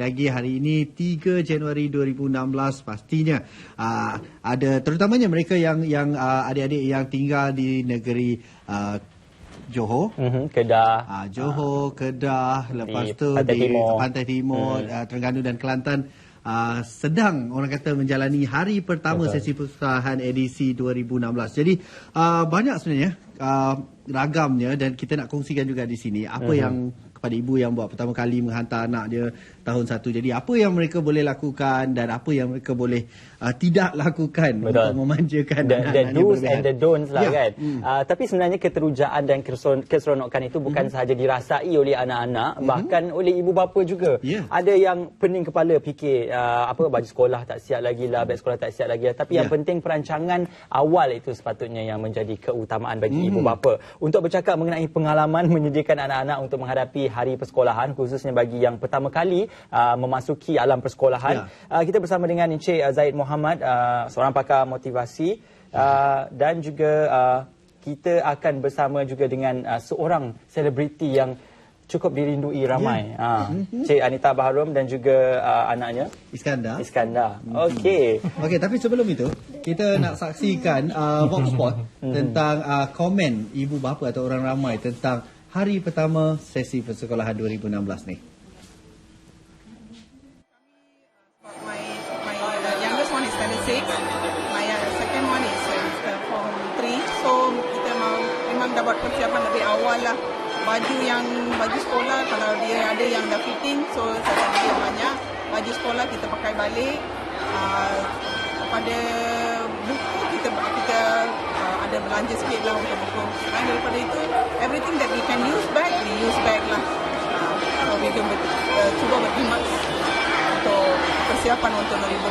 Lagi hari ini 3 Januari 2016 pastinya ada terutamanya mereka yang adik-adik yang tinggal di negeri Johor, Kedah, Johor, Kedah, lepas tu Pantai di Timur. Pantai Timur, Terengganu dan Kelantan sedang orang kata menjalani hari pertama sesi persekolahan edisi 2016. Jadi banyak sebenarnya ragamnya dan kita nak kongsikan juga di sini apa yang kepada ibu yang buat pertama kali menghantar anak dia tahun 1. Jadi apa yang mereka boleh lakukan dan apa yang mereka boleh tidak lakukan untuk memanjakan the do's and the don'ts lah kan. Tapi sebenarnya keterujaan dan keseronokan itu bukan sahaja dirasai oleh anak-anak, bahkan oleh ibu bapa juga. Ada yang pening kepala fikir baju sekolah tak siap lagi lah, beg sekolah tak siap lagi lah. Tapi yang penting perancangan awal itu sepatutnya yang menjadi keutamaan bagi ibu bapa. Untuk bercakap mengenai pengalaman menyediakan anak-anak untuk menghadapi hari persekolahan, khususnya bagi yang pertama kali memasuki alam persekolahan, kita bersama dengan Encik Zaid Mohamad, seorang pakar motivasi, dan juga kita akan bersama juga dengan seorang selebriti yang cukup dirindui ramai, Cik Anita Baharom dan juga anaknya Iskandar. Okey, tapi sebelum itu kita nak saksikan Vox Spot tentang komen ibu bapa atau orang ramai tentang hari pertama sesi persekolahan 2016 ni. My youngest one is standard 6. My second one is form 3. So kita memang dah buat persiapan lebih awal lah. Baju sekolah kalau dia ada yang dah fitting, so saya ada banyak baju sekolah kita pakai balik. Pada buku kita ada belanja sikit lah untuk buku. Selain daripada itu, everything that we can use back, we use back lah. So we can cuba berkhidmat untuk persiapan untuk 2016.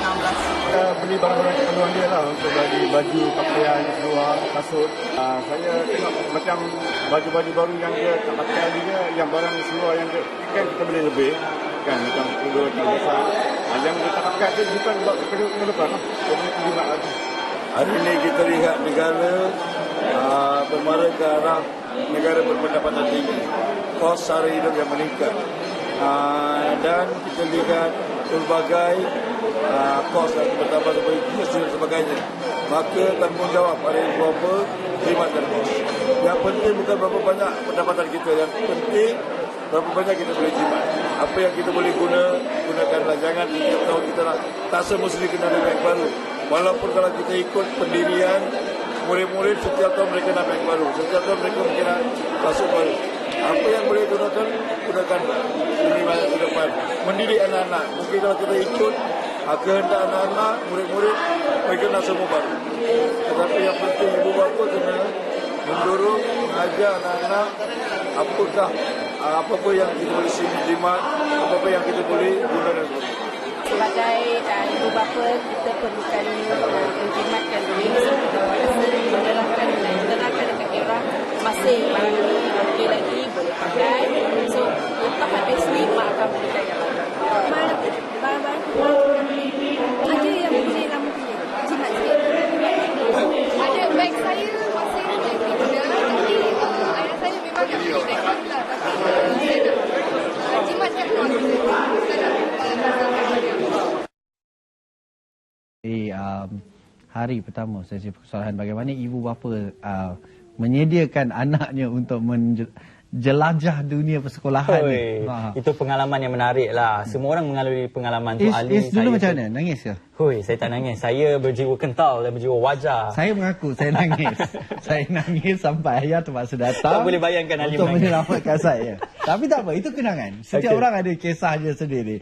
Kita beli barang-barang keperluan dia lah untuk bagi baju, pakaian, seluar, kasut. Saya tengok macam baju-baju baru yang dia tak pakai juga, yang barang seluar yang dia kan kita beli lebih. Kan macam kedua, tiga besar. Yang dia tak pakai tu bukan buat kedua depan lah. Dia boleh terlibat lagi. Hari ini kita lihat negara bermara ke arah negara berpendapatan tinggi. Kos sara hidup yang meningkat. Dan kita lihat pelbagai kos yang bertambah dan sebagainya. Maka tanggungjawab pada ibu bapa khidmatkan kos. Yang penting bukan berapa banyak pendapatan kita, yang penting berapa banyak kita boleh jimat. Apa yang kita boleh gunakanlah. Jangan setiap tahun kita nak tak semestinya kena ada beg baru. Walaupun kalau kita ikut pendirian murid-murid, setiap tahun mereka nak beg baru, setiap tahun mereka mungkin nak kasut baru. Apa yang boleh gunakan ini banyak ke depan. Mendidik anak-anak. Mungkin kalau kita ikut kehendak anak-anak, murid-murid, mereka nak semua baru. Tetapi yang penting ibu bapa kena mendorong, mengajar anak-anak apa-apa yang kita boleh jimat, apa-apa yang kita boleh guna dan sebagainya. Sebagai ibu bapa, kita perlukan menjimatkan diri. Kita menerangkan dekat era masih barang ni okey lagi, boleh pakai. So, lepas habis ni, mak akan berikan yang lain. Barang-barang ada yang boleh lama punya. Jimat sikit. Ada beg saya masih ada guna. Tapi ayah saya memang tak boleh beg lah. Tapi saya nak jimatkan pun. Hari pertama sesi persekolahan, bagaimana ibu bapa menyediakan anaknya untuk jelajah dunia persekolahan. Itu pengalaman yang menarik lah. Semua orang mengalami pengalaman tu. Dulu macam mana? Nangis ke? Saya tak nangis. Saya berjiwa kental dan berjiwa wajar. Saya mengaku saya nangis. Saya nangis sampai ayah terpaksa datang. Tak boleh bayangkan Ali untuk menyelamatkan saya. Tapi tak apa, itu kenangan. Setiap orang ada kisahnya sendiri.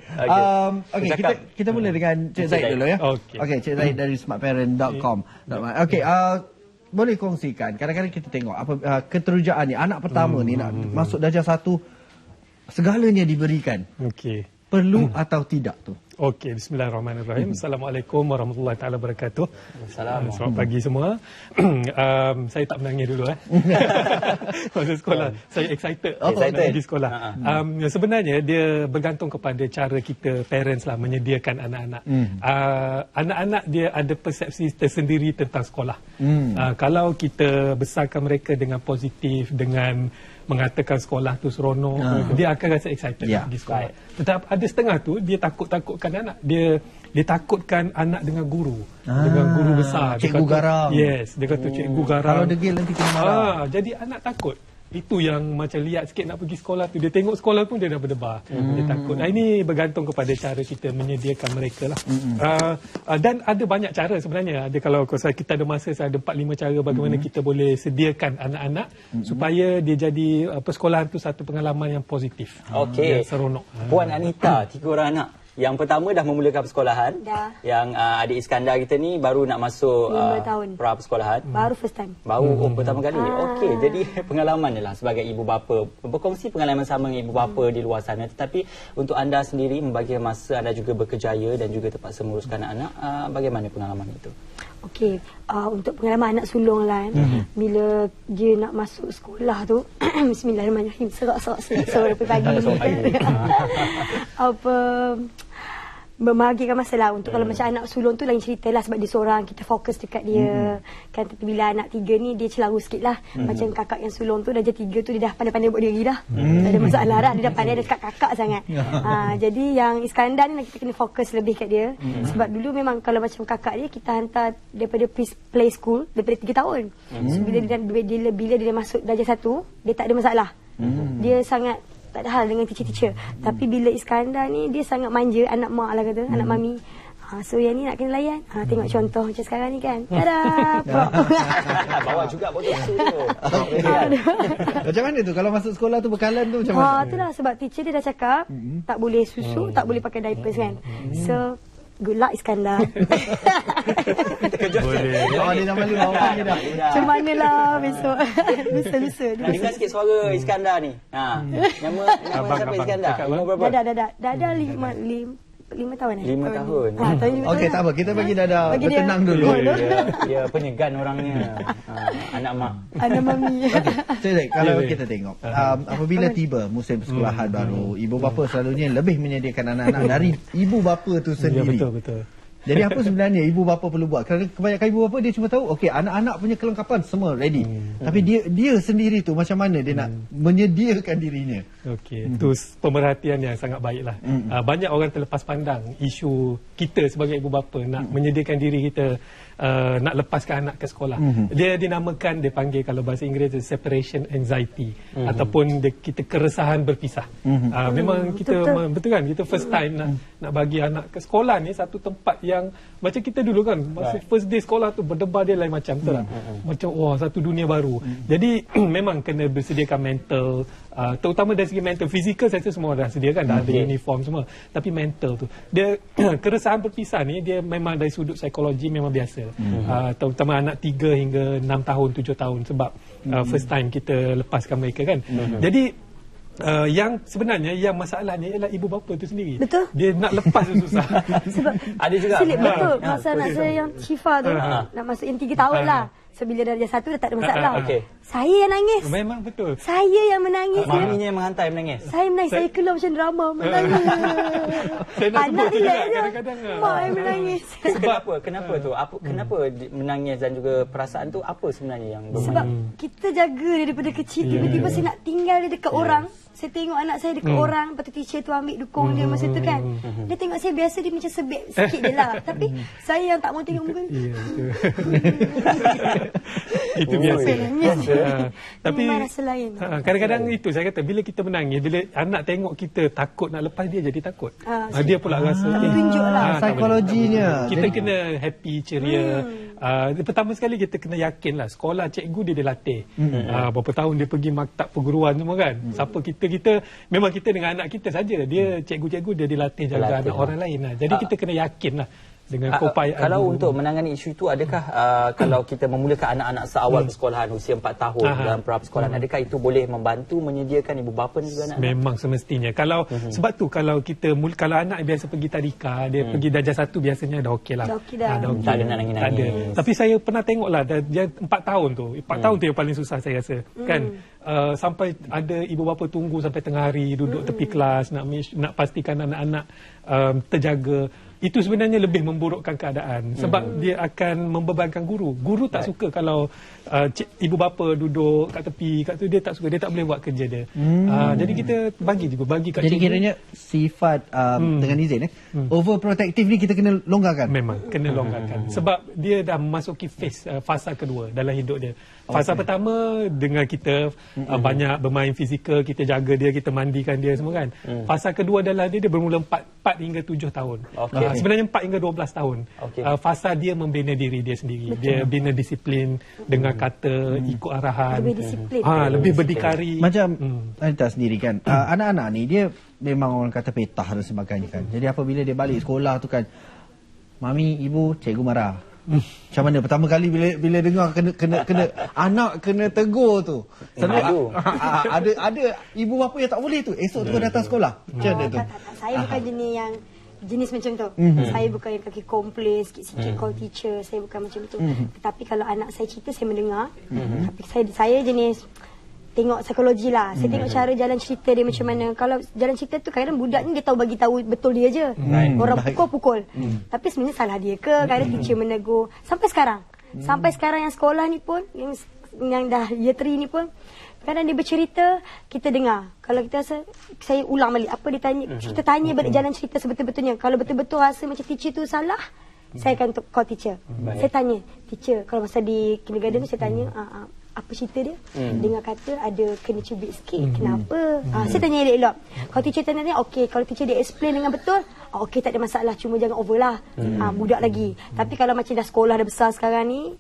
Kita mula dengan Cik Zaid dulu ya. Okey, Cik Zaid dari smartparent.com. Okey, boleh kongsikan. Kadang-kadang kita tengok keterujaan ni, anak pertama ni nak masuk darjah 1, segalanya diberikan. Perlu atau tidak tu? Okey, bismillahirrahmanirrahim. Assalamualaikum warahmatullahi taala wabarakatuh. Selamat pagi semua. Saya tak menangis dulu masa sekolah. Saya excited pergi sekolah. Sebenarnya dia bergantung kepada cara kita parents lah menyediakan anak-anak. Anak-anak dia ada persepsi tersendiri tentang sekolah. Kalau kita besarkan mereka dengan positif, dengan mengatakan sekolah tu seronok, dia akan rasa excited pergi sekolah. Tetapi ada setengah tu dia takutkan anak, dia takutkan anak dengan guru, dengan guru besar, cikgu garam. Yes, dia kata cikgu garam. Kalau degil nanti kena marah. Jadi anak takut. Itu yang macam lihat sikit nak pergi sekolah tu, dia tengok sekolah pun dia dah berdebar, dia takut. Ini bergantung kepada cara kita menyediakan mereka lah. Dan ada banyak cara sebenarnya. Ada, kalau kita ada masa, saya ada 4-5 cara bagaimana kita boleh sediakan anak-anak supaya dia jadi persekolahan tu satu pengalaman yang positif, yang seronok. Puan Anita, 3 orang anak. Yang pertama dah memulakan persekolahan. Dah. Yang adik Iskandar kita ni baru nak masuk 5 tahun. pra persekolahan. Baru first time. Baru pertama kali. Okey, jadi pengalaman je lah sebagai ibu bapa. Berkongsi pengalaman sama dengan ibu bapa di luar sana. Tetapi untuk anda sendiri membagi masa anda juga berkejaya dan juga terpaksa menguruskan anak-anak, bagaimana pengalaman itu? Okey, untuk pengalaman anak sulung lah bila dia nak masuk sekolah tu, bismillahirrahmanirrahim, serak-serak sore pagi. Membahagikan masa lah untuk kalau macam anak sulung tu lain cerita lah, sebab dia seorang, kita fokus dekat dia kan. Tapi bila anak 3 ni dia celaru sikit lah. Macam kakak yang sulung tu darjah 3 tu dia dah pandai-pandai buat diri dah, tak ada masalah dah, dia dah pandai, dia dekat kakak sangat. Jadi yang Iskandar ni kita kena fokus lebih kat dia. Sebab dulu memang kalau macam kakak dia kita hantar daripada play school daripada 3 tahun. So bila dia masuk darjah 1 dia tak ada masalah. Dia sangat tak ada hal dengan teacher-teacher. Tapi bila Iskandar ni dia sangat manja, anak mak lah kata, anak mami. So yang ni nak kena layan. Tengok contoh macam sekarang ni kan. Tada! Bawa juga botol susu tu. Macam mana tu kalau masuk sekolah tu bekalan tu macam mana? Itulah sebab teacher dia dah cakap tak boleh susu, tak boleh pakai diapers kan. So good luck Iskandar. Boleh. Dia dah malu awak ni dah. Macam manalah besok. Lusa-lusa. Dengar sikit suara Iskandar ni. Nama siapa Iskandar? Umur berapa? Dah ada 5 tahun 5 tahun. Okey, tak apa. Kita bagi Dada bertenang dulu. Dia penyegan orangnya. Anak mak. Anak mami. Jadi kalau kita tengok apabila tiba musim persekolahan baru, ibu bapa selalunya lebih menyediakan anak-anak dari ibu bapa tu sendiri. Ya, betul. Jadi apa sebenarnya ibu bapa perlu buat? Kerana kebanyakan ibu bapa dia cuma tahu okey anak-anak punya kelengkapan semua ready. Tapi dia sendiri tu macam mana dia nak menyediakan dirinya? Okey, itu pemerhatian yang sangat baiklah. Banyak orang terlepas pandang isu kita sebagai ibu bapa nak menyediakan diri kita nak lepaskan anak ke sekolah. Dia dinamakan, dia panggil kalau bahasa Inggeris separation anxiety ataupun kita keresahan berpisah. Memang kita betul kan, kita first time nak bagi anak ke sekolah ni satu tempat yang macam kita dulu kan masa first day sekolah tu berdebar dia lain macam tu lah. Macam satu dunia baru. Jadi memang kena bersediakan mental, terutama dari segi mental. Fizikal saya rasa semua dah sediakan, dah ada uniform semua. Tapi mental tu dia keresahan berpisah ni dia memang dari sudut psikologi memang biasa. Terutama anak 3 hingga 6 tahun 7 tahun sebab first time kita lepaskan mereka kan. Jadi yang sebenarnya yang masalahnya ialah ibu bapa tu sendiri. Betul. Dia nak lepas tu susah. Sebab ada juga. Betul. Masa anak saya yang Syifa tu nak masuk yang 3 tahun lah. So bila darjah 1 dah tak ada masalah. Saya yang nangis. Memang betul. Saya yang menangis. Maminya yang menghantar menangis. Saya menangis. Saya keluar macam drama menangis. Saya nak anak sebut dia kadang-kadang. Mak yang menangis. Sebab apa? Kenapa tu? Kenapa menangis dan juga perasaan tu apa sebenarnya yang bermain? Sebab kita jaga dia daripada kecil. Tiba-tiba saya nak tinggal dia dekat orang. Saya tengok anak saya dekat orang, lepas tu teacher tu ambil dukung dia masa tu kan. Dia tengok saya biasa dia macam sebik sikit je lah. Tapi saya yang tak mau tengok muka dia. Itu biasa. Tapi kadang-kadang itu saya kata bila kita menangis, bila anak tengok kita takut nak lepas dia jadi takut. Dia pula rasa tunjuklah psikologinya. Kita kena happy, ceria. Pertama sekali kita kena yakin lah sekolah cikgu dia latih. Berapa tahun dia pergi maktab perguruan semua kan. Siapa kita memang kita dengan anak kita saja. Dia cikgu-cikgu dia dilatih jaga anak orang lain lah. Jadi kita kena yakin lah dengan keupayaan. Kalau untuk menangani isu itu, adakah kalau kita memulakan anak-anak seawal persekolahan usia 4 tahun dalam pra persekolahan, adakah itu boleh membantu menyediakan ibu bapa dan juga anak-anak? Memang semestinya. Kalau sebab tu kalau anak biasa pergi tadika, dia pergi darjah 1 biasanya dah okey lah. Dah okey. Tak ada nak nangis-nangis. Tapi saya pernah tengok lah dia 4 tahun tu. 4 tahun tu yang paling susah saya rasa. Kan? sampai ada ibu bapa tunggu sampai tengah hari duduk tepi kelas nak pastikan anak-anak terjaga. Itu sebenarnya lebih memburukkan keadaan sebab dia akan membebankan guru. Guru tak suka kalau ibu bapa duduk kat tepi, kat tu dia tak suka, dia tak boleh buat kerja dia. Jadi kita bagi kat jadi kiranya sifat dengan izin overprotective ni kita kena longgarkan. Memang kena longgarkan sebab dia dah memasuki fasa kedua dalam hidup dia. Fasa pertama dengan kita banyak bermain fizikal, kita jaga dia, kita mandikan dia semua kan. Fasa kedua adalah dia bermula 4 hingga 7 tahun. Sebenarnya 4 hingga 12 tahun. Fasa dia membina diri dia sendiri. Betul. Dia bina disiplin, dengar kata, ikut arahan. Lebih disiplin. Lebih berdikari. Macam Anita sendiri kan, anak-anak ni dia memang orang kata petah dan sebagainya kan. Jadi apabila dia balik sekolah tu kan, mami, ibu, cikgu marah. Macam mana pertama kali bila dengar kena anak kena tegur tu. Ada ibu bapa yang tak boleh tu. Esok tu datang sekolah. Macam mana tu? Saya bukan jenis macam tu. Saya bukan yang kaki komplain sikit-sikit call teacher. Saya bukan macam tu. Tetapi kalau anak saya cerita, saya mendengar. Tapi saya jenis tengok psikologi lah. Saya tengok cara jalan cerita dia macam mana. Kalau jalan cerita tu kadang budak ni dia tahu bagi tahu betul dia je. Orang pukul. Tapi sebenarnya salah dia ke? Kadang teacher menegur. Sampai sekarang yang sekolah ni pun, yang dah year 3 ni pun, kadang dia bercerita, kita dengar. Kalau kita rasa, saya ulang balik apa dia tanya. Kita tanya balik jalan cerita sebetul-betulnya. Kalau betul-betul rasa macam teacher tu salah, saya akan call teacher. Saya tanya, teacher, kalau masa di kindergarten tu saya tanya, apa cerita dia? Dengar kata ada kena cubit sikit. Kenapa? Saya tanya elok-elok. Kalau teacher tanya, okey. Kalau teacher dia explain dengan betul, okey, tak ada masalah. Cuma jangan over lah. Budak lagi. Tapi kalau macam dah sekolah dah besar sekarang ni,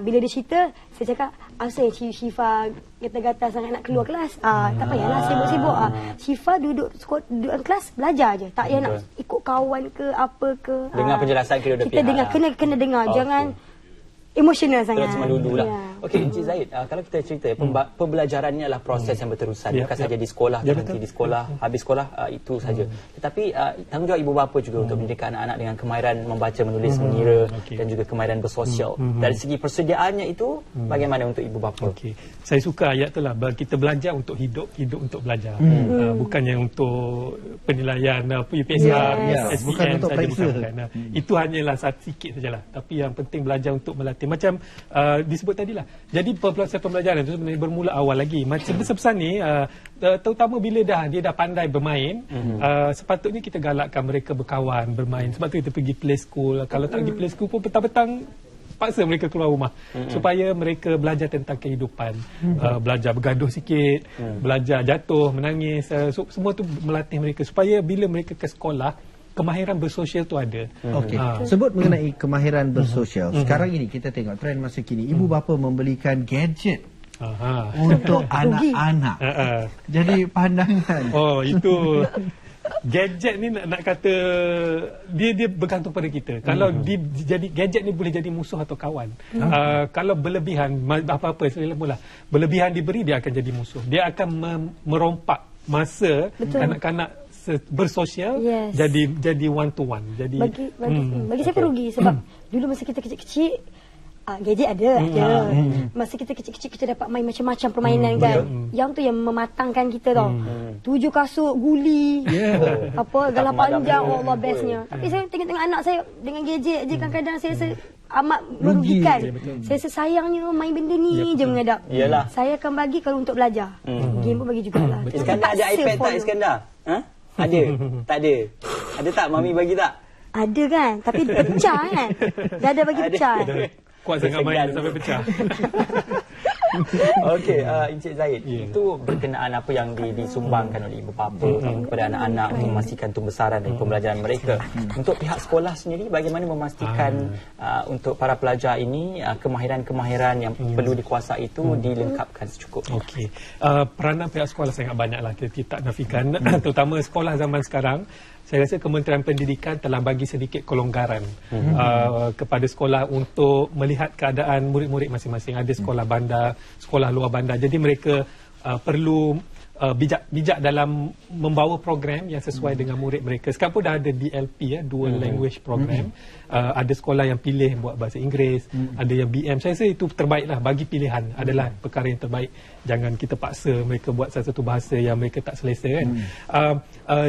bila dia cerita, saya cakap, asal Syifa gatal-gatal sangat nak keluar kelas? Tak payahlah sibuk-sibuk. Syifa duduk kelas, belajar je. Tak payah nak ikut kawan ke apa ke. Dengar penjelasan kedua-dua pihak. Kita dengar, kena dengar. Jangan emosional sangat. Terus melulu lah. Okey, Encik Zahid, kalau kita cerita pembelajaran ni adalah proses yang berterusan. Bukan saja di sekolah, berhenti di sekolah, habis sekolah itu saja. Tetapi tanggungjawab ibu bapa juga untuk mendidik anak-anak dengan kemahiran membaca, menulis, mengira dan juga kemahiran bersosial. Dari segi persediaannya itu bagaimana untuk ibu bapa? Okey. Saya suka ayat tu lah, kita belajar untuk hidup untuk belajar. Bukannya untuk penilaian UPSR, SPM saja, bukan. Itu hanyalah sikit sajalah. Tapi yang penting belajar untuk melatih. Macam disebut tadilah. Jadi proses pembelajaran itu sebenarnya bermula awal lagi. Macam besar-besar ni, terutama bila dia dah pandai bermain, sepatutnya kita galakkan mereka berkawan, bermain. Sebab tu kita pergi play school. Kalau tak pergi play school pun petang-petang paksa mereka keluar rumah supaya mereka belajar tentang kehidupan, belajar bergaduh sikit, belajar jatuh, menangis, semua tu melatih mereka supaya bila mereka ke sekolah, kemahiran bersosial tu ada. Okey. Sebut mengenai kemahiran bersosial. Sekarang ini kita tengok trend masa kini, ibu bapa membelikan gadget untuk anak-anak. Jadi pandangan. Itu gadget ni nak kata dia bergantung pada kita. Kalau jadi gadget ni boleh jadi musuh atau kawan. Kalau berlebihan apa-apa mula berlebihan diberi, dia akan jadi musuh. Dia akan merompak masa kanak-kanak bersosial, jadi one to one. Jadi bagi saya rugi sebab dulu masa kita kecil-kecil gadget ada. Masa kita kecil-kecil kita dapat main macam-macam permainan kan. Yang tu yang mematangkan kita tau. 7 kasut, guli, galah panjang, Allah bestnya. Tapi saya tengok anak saya dengan gadget je, kadang-kadang saya rasa amat merugikan. Saya rasa sayangnya main benda ni je menghadap. Saya akan bagi kalau untuk belajar. Game pun bagi jugalah. Iskandar ada iPad tak, Iskandar? Ada? Tak ada? Ada tak? Mami bagi tak? Ada kan? Tapi pecah kan? Dah ada bagi pecah. Kuat sangat main sampai pecah. Okey, Encik Zahid, itu berkenaan apa yang disumbangkan oleh ibu bapa kepada anak-anak untuk memastikan pembesaran dan pembelajaran mereka. Untuk pihak sekolah sendiri, bagaimana memastikan untuk para pelajar ini kemahiran-kemahiran yang perlu dikuasai itu dilengkapkan secukupnya? Okey, peranan pihak sekolah sangat banyaklah, kita tak nafikan. Terutama sekolah zaman sekarang, saya rasa Kementerian Pendidikan telah bagi sedikit kelonggaran kepada sekolah untuk melihat keadaan murid-murid masing-masing. Ada sekolah bandar, sekolah luar bandar. Jadi mereka perlu bijak dalam membawa program yang sesuai dengan murid mereka. Sekarang pun dah ada DLP, Dual Language Program. Ada sekolah yang pilih buat bahasa Inggeris, ada yang BM. Saya rasa itu terbaiklah, bagi pilihan adalah perkara yang terbaik. Jangan kita paksa mereka buat satu bahasa yang mereka tak selesa kan.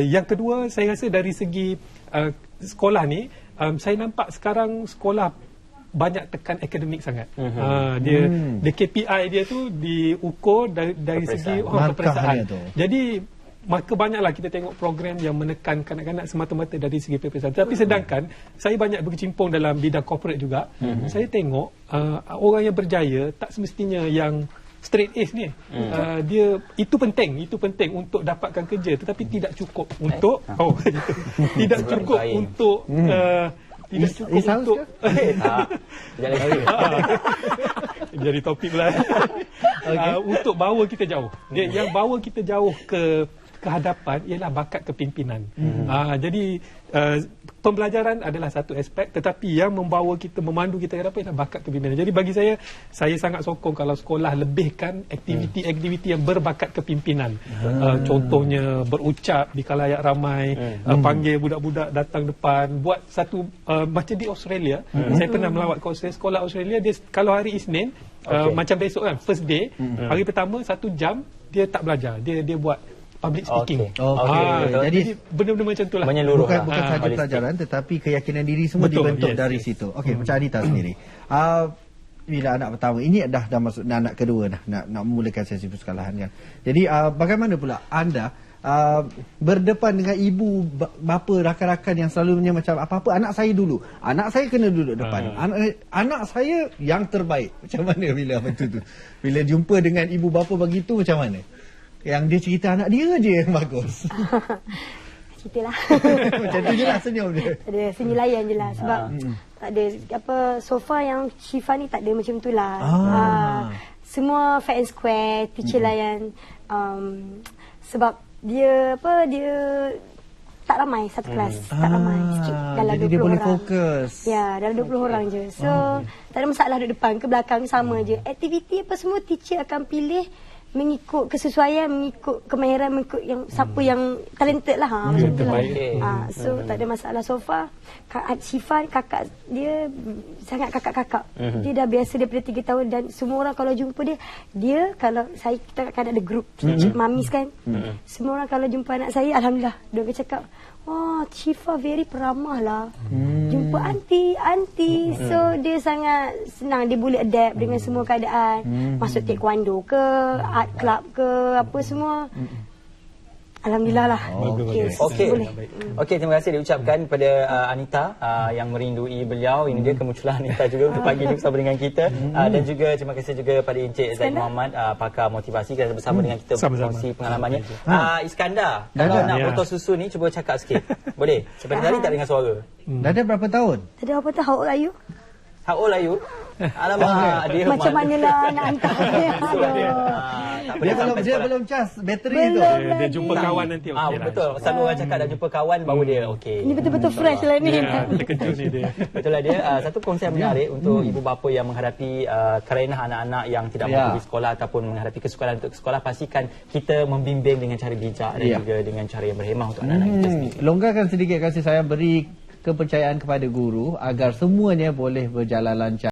Yang kedua, saya rasa dari segi sekolah ni, saya nampak sekarang sekolah banyak tekan akademik sangat. Dia KPI dia tu diukur dari segi peperiksaan. Jadi maka banyaklah kita tengok program yang menekan kanak-kanak semata-mata dari segi peperiksaan. Tapi sedangkan saya banyak berkecimpung dalam bidang corporate juga. Saya tengok orang yang berjaya tak semestinya yang straight A's ni. Dia itu penting untuk dapatkan kerja, tetapi tidak cukup untuk tidak cukup untuk tidak cukup untuk jadi topik lah. Untuk bawa kita jauh. Yang bawa kita jauh ke hadapan ialah bakat kepimpinan. Jadi pembelajaran adalah satu aspek, tetapi yang membawa kita, memandu kita ke hadapan ialah bakat kepimpinan. Jadi bagi saya sangat sokong kalau sekolah lebihkan aktiviti-aktiviti yang berbakat kepimpinan. Contohnya berucap di khalayak ramai, panggil budak-budak datang depan, buat satu macam di Australia. Saya pernah melawat ke Australia, sekolah Australia dia kalau hari Isnin macam besok kan, first day, hari pertama 1 jam dia tak belajar, dia buat public speaking. Jadi benda-benda macam itulah. Bukan sahaja pelajaran, tetapi keyakinan diri semua dibentuk dari situ. Okey, macam Anita sendiri. Bila anak pertama, ini dah masuk anak kedua dah, nak memulakan sesi persekolahan kan. Jadi bagaimana pula anda berdepan dengan ibu bapa rakan-rakan yang selalunya macam apa-apa anak saya dulu, anak saya kena duduk depan, anak saya yang terbaik. Macam mana bila macam tu? Bila jumpa dengan ibu bapa begitu macam mana? Yang dia cerita anak dia je yang bagus. Ceritalah. Macam tu je lah, senyum je. Tak ada, senyum layan je lah. Sebab tak ada, so far yang Syifa ni tak ada macam tu lah. Semua fair and square, teacher layan. Sebab dia tak ramai satu kelas. Tak ramai, sikit dalam 20 jadi dia orang. boleh fokus. Ya, dalam 20 orang je. So, tak ada masalah duduk depan ke belakang, sama je. Aktiviti apa semua teacher akan pilih mengikut kesesuaian, mengikut kemahiran, mengikut yang siapa yang talented lah, macam tu lah. So tak ada masalah. So far Syifa, kakak dia sangat kakak-kakak. Dia dah biasa daripada 3 tahun, dan semua orang kalau jumpa dia kalau kita akan ada grup mamis kan, semua orang kalau jumpa anak saya, alhamdulillah dia akan cakap, wah, Syifa very peramah lah. Jumpa aunty. So dia sangat senang, dia boleh adapt dengan semua keadaan. Masuk taekwondo ke, art club ke, apa semua. Alhamdulillah lah. Okey, terima kasih diucapkan kepada Anita yang merindui beliau. Ini dia kemunculan Anita juga untuk pagi ini bersama dengan kita. Dan juga terima kasih juga pada Encik Zaid Muhammad, pakar motivasi, kerana bersama dengan kita berkongsi pengalamannya. Iskandar, kalau nak botol susu ni cuba cakap sikit. Boleh? Sampai tadi tak dengar suara. Dah ada berapa tahun? Tak ada apa tahu, how old are you? How old are you? Alamak, dia macam manalah nak hantar dia belum cas bateri tu. Dia jumpa kawan nanti. Betul. Selalu orang cakap dah jumpa kawan baru dia okey. Ini betul-betul fresh lah ni. Terkejut ni dia. Betul lah dia. Satu konsep menarik untuk ibu bapa yang menghadapi kerenah anak-anak yang tidak mampu pergi sekolah ataupun menghadapi kesukaran untuk sekolah. Pastikan kita membimbing dengan cara bijak dan juga dengan cara yang berhemah untuk anak-anak kita sendiri. Longgarkan sedikit kasih sayang, beri kepercayaan kepada guru agar semuanya boleh berjalan lancar.